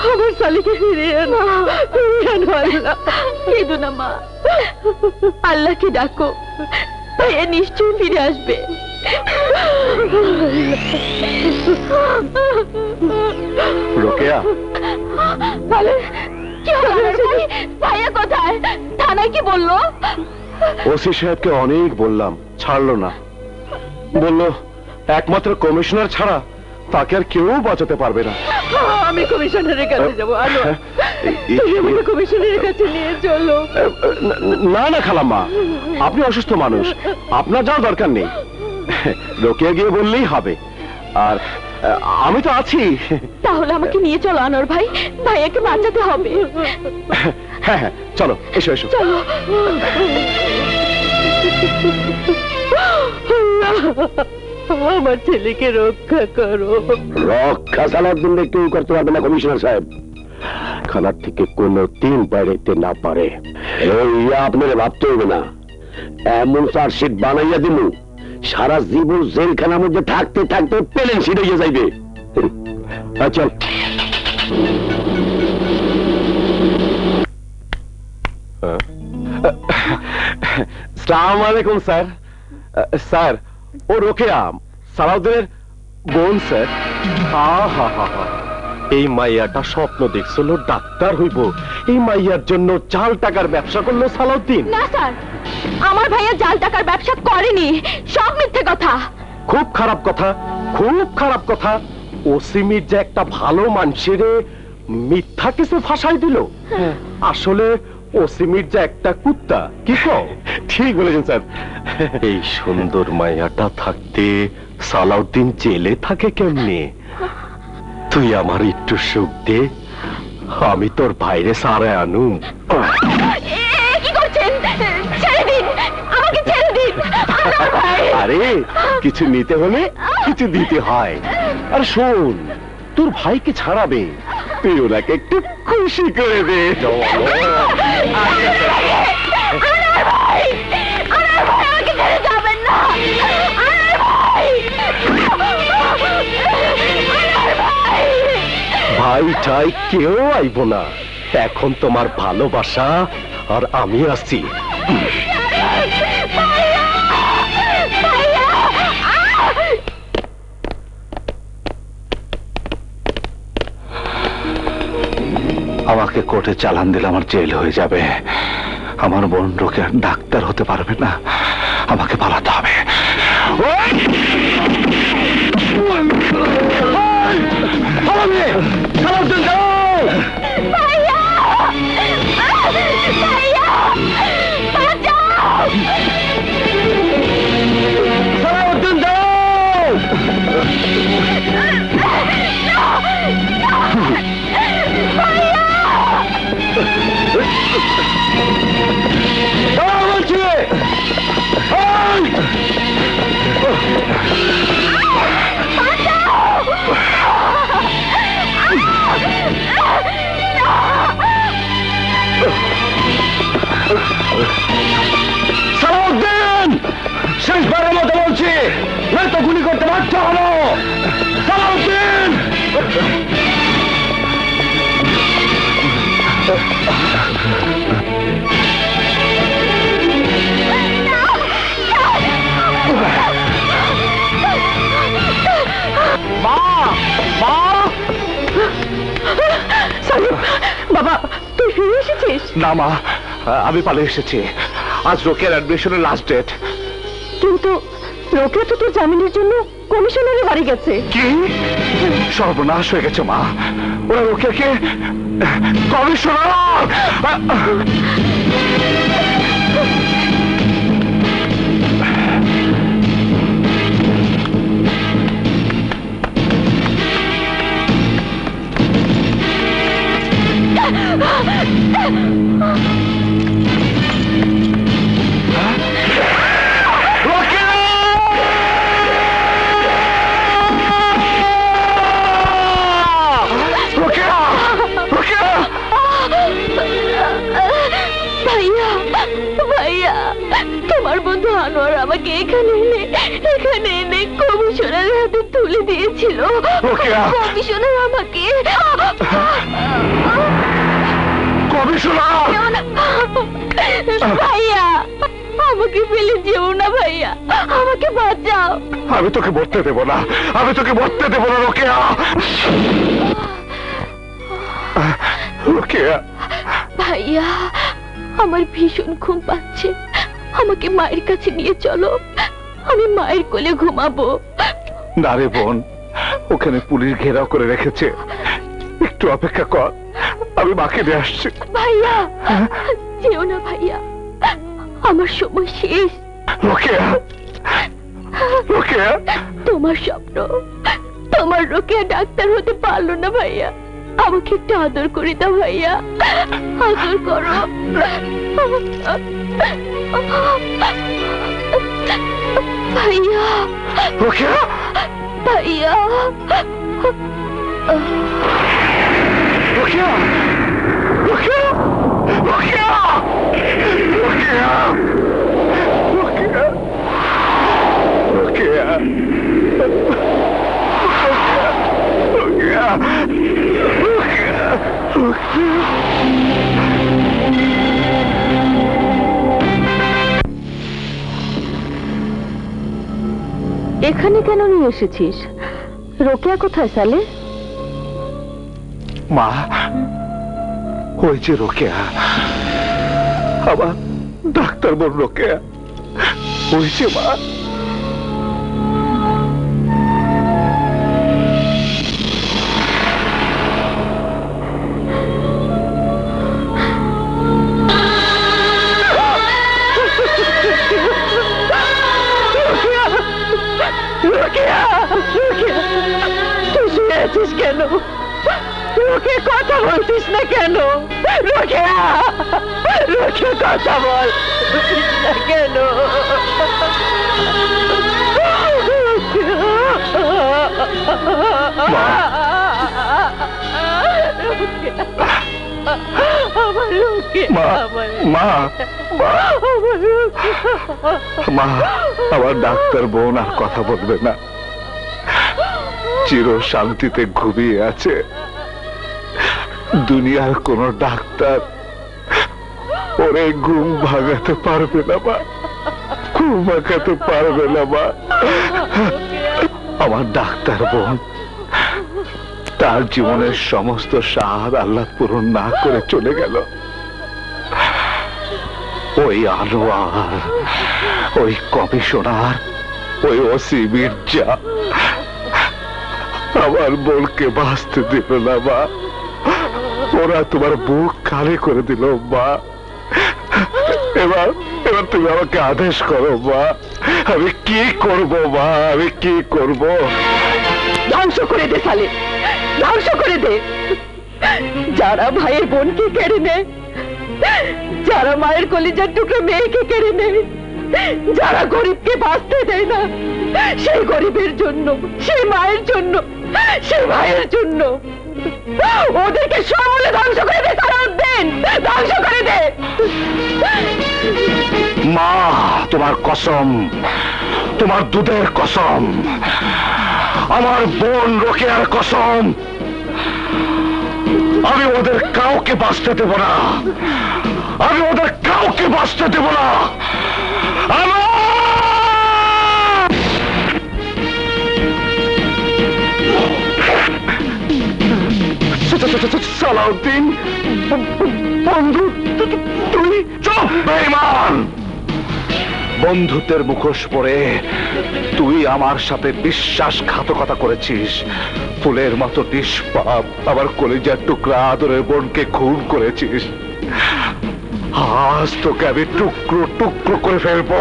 আমার শালিকে ফিরিয়ে আনো, ফিরিয়ে আনো আল্লাহ। কেঁদো না মা, আল্লাহকে ডাকো, ভাইয়া নিশ্চয়ই ফিরে আসবে। রোকেয়া, তাহলে কি হলো ভাই? ভাইয়া কোথায়? থানায় কি বললো? ওসি সাহেবকে অনেক বললাম, ছাড়লো না। বলল একমাত্র কমিশনার ছাড়া তাকে আর কেউ বাঁচাতে পারবে না। আমি কমিশনারের কাছে যাবো। আনো, তুমি আমাকে কমিশনারের কাছে নিয়ে চলো। না না খালাম্মা, আপনি অসুস্থ মানুষ, আপনার যাওয়ার দরকার নেই। রোকেয়া গিয়ে বললেই হবে, আর আমি তো আছি। তাহলে আমাকে নিয়ে চলো আনোয়ার ভাই, ভাইয়াকে বাঁচাতে হবে। হ্যাঁ হ্যাঁ, চলো, এসো এসো। চলো। আমার ছেলেকে রক্ষা করো। রক্ষা সালাউদ্দিন কেউ করতে পারবে না কমিশনার সাহেব। খানার থেকে কোনো দিন বাইরেতে না পারে আপনারা ভাবতে হবে না। এমন চার্জশিট বানাইয়া দিল, সারা জীবন জেলখানার মধ্যে থাকতে থাকতে প্লেন সিট হয়ে যাইবে। আচ্ছা, আসসালামু আলাইকুম স্যার। স্যার, ও রোকেয়া সালাউদ্দিনের বোন স্যার। এই মাইয়াটা স্বপ্ন দেখছিল ডাক্তার হইব, এই মাইয়ার জন্য জাল টাকার ব্যবসা করলো সালাউদ্দিন। না স্যার, আমার ভাইয়া জাল টাকার ব্যবসা করেনি, সব মিথ্যে কথা। খুব খারাপ কথা, খুব খারাপ কথা। ওসি মির্জা একটা ভালো মানুষের মিথ্যা কিছু ফাঁসাই দিল। আসলে ওসি মির্জা একটা কুত্তা। কি কও? ঠিক বলেছেন স্যার। এই সুন্দর মাইয়াটা থাকতে সালাউদ্দিন জেলে থাকে কেমনে? তুই আমার একটু সুখ দে, আমি তোর ভাইরে সারে আনু। কি করছেন? ছেড়ে দিন, আমাকে ছেড়ে দিন। আরে কিছু নিতে হলে কিছু দিতে হয়। আর শোন, তোর ভাইকে ছাড়াবে, তুই ওনাকে একটু খুশি করে দে। ভাই ঠাই কেউ আইব না, এখন তোমার ভালোবাসা আর আমি আছি। আমাকে কোর্টে চালান দিলে আমার জেল হয়ে যাবে। আমার বোন রোকেয়া ডাক্তার হতে পারবে না, আমাকে পালাতে হবে। সালাউদ্দিন, শেষবারের মতো বলছি, নয়তো গুলি করতে বাধ্য হলো। সালাউদ্দিন! বাবা, তুই ফিরে এসেছিস? না মা, আমি পালিয়ে এসেছি। আজ রোকেয়ার অ্যাডমিশনের লাস্ট ডেট। কিন্তু রোকেয়া তো তোর জামিনের জন্য কমিশনারের বাড়ি গেছে। কি সর্বনাশ হয়ে গেছে মা, ওরা রোকেয়াকে কমিশনার। ভাইয়া, ভাইয়া, তোমার বন্ধু আনোয়ার আমাকে এখানে এনে কমিশনারের হাতে তুলে দিয়েছিল। কমিশনার আমাকে ভাইয়া, আমাকে বাঁচাও। আমি তোকে মরতে দেব না, আমি তোকে মরতে দেব না রোকেয়া। রোকেয়া ভাইয়া, আমার ভীষণ ঘুম পাচ্ছে, আমাকে মায়ের কাছে নিয়ে চলো, আমি মায়ের কোলে ঘুমাবো। না রে বোন, ওখানে পুলিশ ঘেরাও করে রেখেছে, একটু অপেক্ষা কর, আমি মাকে নিয়ে আসছি। ভাইয়া যেও না ভাইয়া, আমার সময় শেষ। রোকেয়া, রোকেয়া, তোমার স্বপ্ন, তোমার রোকেয়া ডাক্তার হতে পারলো না ভাইয়া, আমাকে একটু আদর করে দাও ভাইয়া, আদর করো। ভাইয়া, রোকেয়া, ভাইয়া, রোকেয়া, রোকেয়া, রোকেয়া, রোকেয়া, রোকেয়া, রোকেয়া, রোকেয়া, রোকেয়া, রোকেয়া। এখানে কেন নিয়ে এসেছিস? রোকেয়া কোথায় সালে? মা, ওই যে রোকেয়া, আবার ডাক্তার বোন রোকেয়া, ওই যে মা। রোকেয়া, রোকেয়া, তুই শুয়ে আছিস কেন? রোকে কথা বলছিস না কেন? রোকেয়া, রোকে কথা বলছিস না কেন? আমার রোকে, মা, আমার মা, মা, আমার রোকে। মা, আমার ডাক্তার বোন আর কথা বলবে না, চির শান্তিতে ঘুমিয়ে আছে। দুনিয়ার কোন ডাক্তার ওরে ঘুম ভাগাতে পারবে না মা, ঘুম ভাগাতে পারবে না মা। আমার ডাক্তার বোন তার জীবনের সমস্ত স্বাদ আল্লাহ পূরণ না করে চলে গেল। ওই আনোয়ার, ওই কমিশনার, ওই ওসি মির্জা আমার বোনকে বাঁচতে দিল না মা, ওরা তোমার বুক খালি করে দিল মা। এবার এবার তুমি আমাকে আদেশ করো মা, আমি কি করব মা, আমি কি করব? ধ্বংস করে দে সালে, ধ্বংস করে দে। যারা ভাইয়ের বোনকে কেড়ে নেয়, যারা মায়ের কলিজার টুকরো মেয়েকে কেড়ে নেয়, যারা গরিবকে বাঁচতে দেয় না, সেই গরিবের জন্য, সেই মায়ের জন্য, সেই ভাইয়ের জন্য ওদেরকে সমূলে ধ্বংস করে দে সালাউদ্দিন, ধ্বংস করে দে। মা, তোমার কসম, তোমার দুধের কসম, আমার বোন রোকেয়ার কসম, আমি ওদের কাউকে বাঁচতে দেব না, আমি ওদের কাউকে বাঁচতে দেব না। সালাউদ্দিন, বন্ধু, তুই চুপ বেঈমান! বন্ধুত্বের মুখোশ পরে তুই আমার সাথে বিশ্বাসঘাতকতা করেছিস, ফুলের মতো নিষ্পাপ আমার কলিজার টুকরা আদরের বোনকে খুন করেছিস। আজ তোকে আমি টুকরো টুকরো করে ফেলবো।